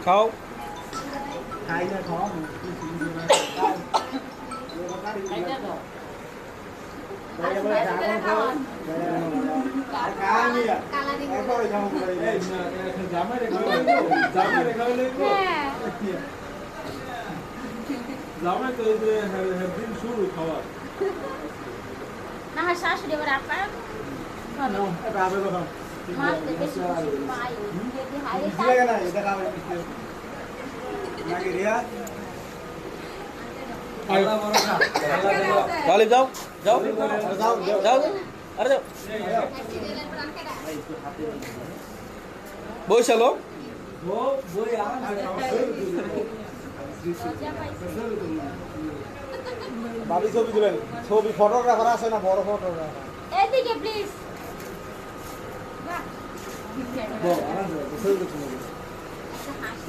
খাও শুরু খাওয়া না শাশুড়ি এবার আপনার তাহলে যাও যাও যাও যাও আরে যাও বইসালো বাড়ি ছবি দিবেন ছবি ফটোগ্রাফার আছে না বড় ফটোগ্রাফার এদিকে প্লিজ বড়